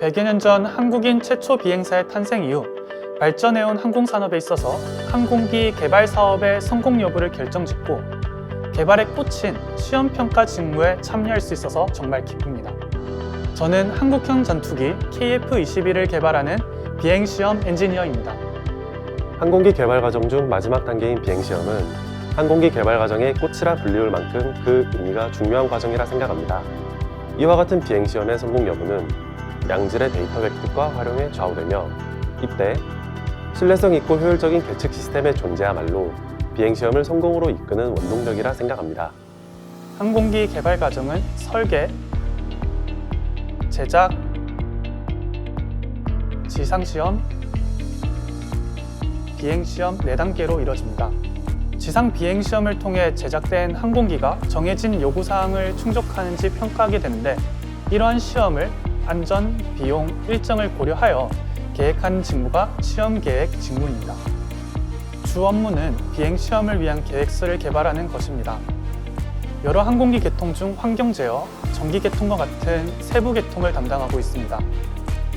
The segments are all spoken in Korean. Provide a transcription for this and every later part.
100여 년 전 한국인 최초 비행사의 탄생 이후 발전해온 항공산업에 있어서 항공기 개발 사업의 성공 여부를 결정짓고 개발에 꽂힌 시험평가 직무에 참여할 수 있어서 정말 기쁩니다. 저는 한국형 전투기 KF-21을 개발하는 비행시험 엔지니어입니다. 항공기 개발 과정 중 마지막 단계인 비행시험은 항공기 개발 과정의 꽃이라 불리울 만큼 그 의미가 중요한 과정이라 생각합니다. 이와 같은 비행시험의 성공 여부는 양질의 데이터 획득과 활용에 좌우되며 이때 신뢰성 있고 효율적인 계측 시스템의 존재야말로 비행시험을 성공으로 이끄는 원동력이라 생각합니다. 항공기 개발 과정은 설계, 제작, 지상시험, 비행시험 4단계로 이뤄집니다. 지상 비행시험을 통해 제작된 항공기가 정해진 요구사항을 충족하는지 평가하게 되는데 이러한 시험을 안전, 비용, 일정을 고려하여 계획하는 직무가 시험계획 직무입니다. 주 업무는 비행시험을 위한 계획서를 개발하는 것입니다. 여러 항공기 계통 중 환경 제어, 전기 계통과 같은 세부 계통을 담당하고 있습니다.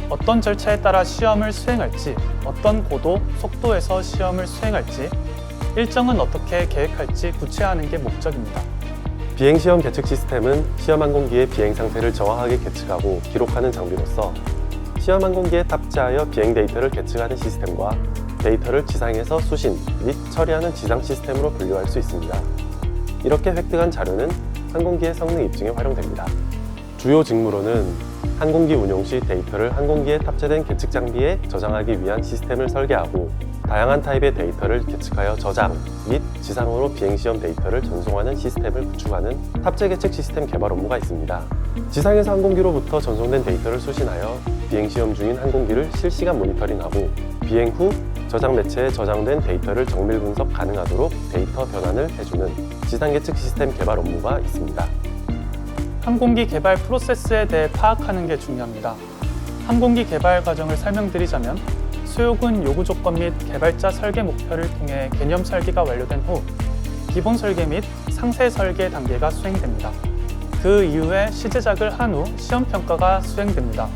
어떤 절차에 따라 시험을 수행할지, 어떤 고도, 속도에서 시험을 수행할지, 일정은 어떻게 계획할지 구체화하는 게 목적입니다. 비행시험 계측 시스템은 시험 항공기의 비행 상태를 정확하게 계측하고 기록하는 장비로서 시험 항공기에 탑재하여 비행 데이터를 계측하는 시스템과 데이터를 지상에서 수신 및 처리하는 지상 시스템으로 분류할 수 있습니다. 이렇게 획득한 자료는 항공기의 성능 입증에 활용됩니다. 주요 직무로는 항공기 운용 시 데이터를 항공기에 탑재된 계측 장비에 저장하기 위한 시스템을 설계하고 다양한 타입의 데이터를 계측하여 저장 및 지상으로 비행시험 데이터를 전송하는 시스템을 구축하는 탑재 계측 시스템 개발 업무가 있습니다. 지상에서 항공기로부터 전송된 데이터를 수신하여 비행시험 중인 항공기를 실시간 모니터링하고 비행 후 저장 매체에 저장된 데이터를 정밀 분석 가능하도록 데이터 변환을 해주는 지상 계측 시스템 개발 업무가 있습니다. 항공기 개발 프로세스에 대해 파악하는 게 중요합니다. 항공기 개발 과정을 설명드리자면 수요군 요구 조건 및 개발자 설계 목표를 통해 개념 설계가 완료된 후 기본 설계 및 상세 설계 단계가 수행됩니다. 그 이후에 시제작을 한 후 시험 평가가 수행됩니다.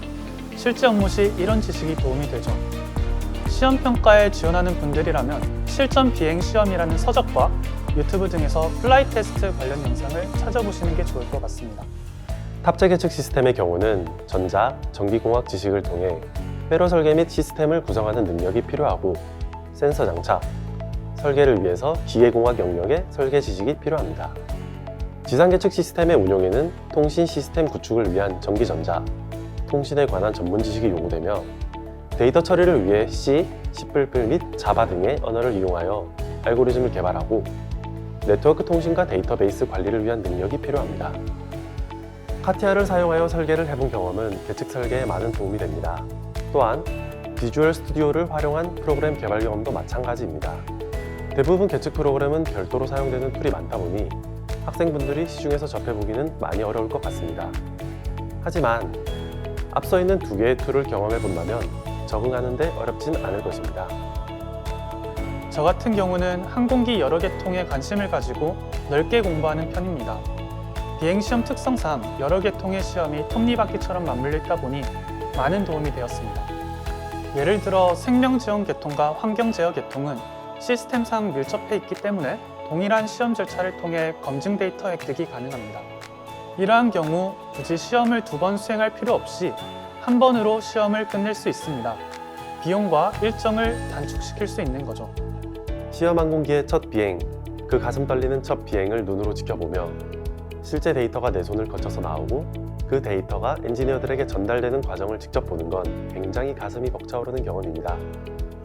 실제 업무 시 이런 지식이 도움이 되죠. 시험 평가에 지원하는 분들이라면 실전 비행 시험이라는 서적과 유튜브 등에서 플라이 테스트 관련 영상을 찾아보시는 게 좋을 것 같습니다. 탑재 계측 시스템의 경우는 전자, 전기공학 지식을 통해 회로 설계 및 시스템을 구성하는 능력이 필요하고 센서 장착, 설계를 위해서 기계공학 영역의 설계 지식이 필요합니다. 지상 계측 시스템의 운용에는 통신 시스템 구축을 위한 전기전자, 통신에 관한 전문 지식이 요구되며 데이터 처리를 위해 C, C++ 및 자바 등의 언어를 이용하여 알고리즘을 개발하고 네트워크 통신과 데이터베이스 관리를 위한 능력이 필요합니다. 카티아를 사용하여 설계를 해본 경험은 계측 설계에 많은 도움이 됩니다. 또한 비주얼 스튜디오를 활용한 프로그램 개발 경험도 마찬가지입니다. 대부분 계측 프로그램은 별도로 사용되는 툴이 많다 보니 학생분들이 시중에서 접해보기는 많이 어려울 것 같습니다. 하지만 앞서 있는 두 개의 툴을 경험해 본다면 적응하는 데 어렵진 않을 것입니다. 저 같은 경우는 항공기 여러 계통에 관심을 가지고 넓게 공부하는 편입니다. 비행시험 특성상 여러 계통의 시험이 톱니바퀴처럼 맞물려 있다 보니 많은 도움이 되었습니다. 예를 들어 생명지원 계통과 환경제어 계통은 시스템상 밀접해 있기 때문에 동일한 시험 절차를 통해 검증 데이터 획득이 가능합니다. 이러한 경우 굳이 시험을 2번 수행할 필요 없이 한 번으로 시험을 끝낼 수 있습니다. 비용과 일정을 단축시킬 수 있는 거죠. 시험 항공기의 첫 비행, 그 가슴 떨리는 첫 비행을 눈으로 지켜보며 실제 데이터가 내 손을 거쳐서 나오고 그 데이터가 엔지니어들에게 전달되는 과정을 직접 보는 건 굉장히 가슴이 벅차오르는 경험입니다.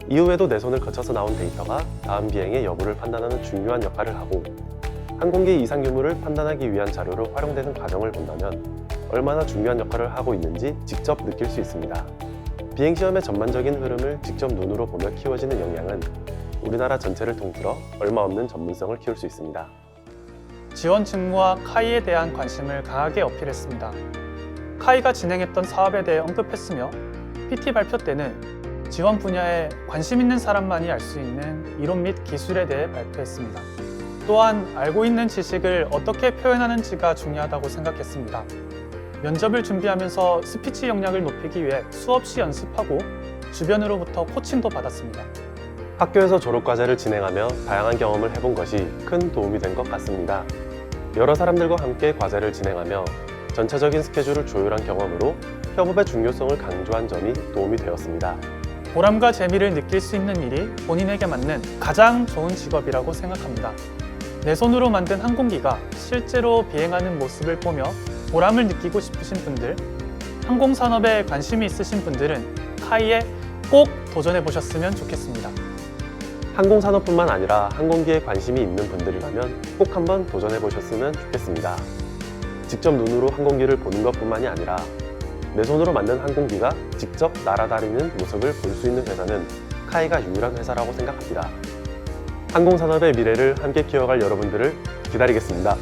이후에도 내 손을 거쳐서 나온 데이터가 다음 비행의 여부를 판단하는 중요한 역할을 하고 항공기 이상 유무를 판단하기 위한 자료로 활용되는 과정을 본다면 얼마나 중요한 역할을 하고 있는지 직접 느낄 수 있습니다. 비행시험의 전반적인 흐름을 직접 눈으로 보며 키워지는 역량은 우리나라 전체를 통틀어 얼마 없는 전문성을 키울 수 있습니다. 지원 직무와 카이에 대한 관심을 강하게 어필했습니다. 카이가 진행했던 사업에 대해 언급했으며 PT 발표 때는 지원 분야에 관심 있는 사람만이 알 수 있는 이론 및 기술에 대해 발표했습니다. 또한 알고 있는 지식을 어떻게 표현하는지가 중요하다고 생각했습니다. 면접을 준비하면서 스피치 역량을 높이기 위해 수없이 연습하고 주변으로부터 코칭도 받았습니다. 학교에서 졸업과제를 진행하며 다양한 경험을 해본 것이 큰 도움이 된 것 같습니다. 여러 사람들과 함께 과제를 진행하며 전체적인 스케줄을 조율한 경험으로 협업의 중요성을 강조한 점이 도움이 되었습니다. 보람과 재미를 느낄 수 있는 일이 본인에게 맞는 가장 좋은 직업이라고 생각합니다. 내 손으로 만든 항공기가 실제로 비행하는 모습을 보며 보람을 느끼고 싶으신 분들, 항공산업에 관심이 있으신 분들은 카이에 꼭 도전해 보셨으면 좋겠습니다. 항공산업뿐만 아니라 항공기에 관심이 있는 분들이라면 꼭 한번 도전해 보셨으면 좋겠습니다. 직접 눈으로 항공기를 보는 것뿐만이 아니라 내 손으로 만든 항공기가 직접 날아다니는 모습을 볼 수 있는 회사는 카이가 유일한 회사라고 생각합니다. 항공산업의 미래를 함께 키워갈 여러분들을 기다리겠습니다.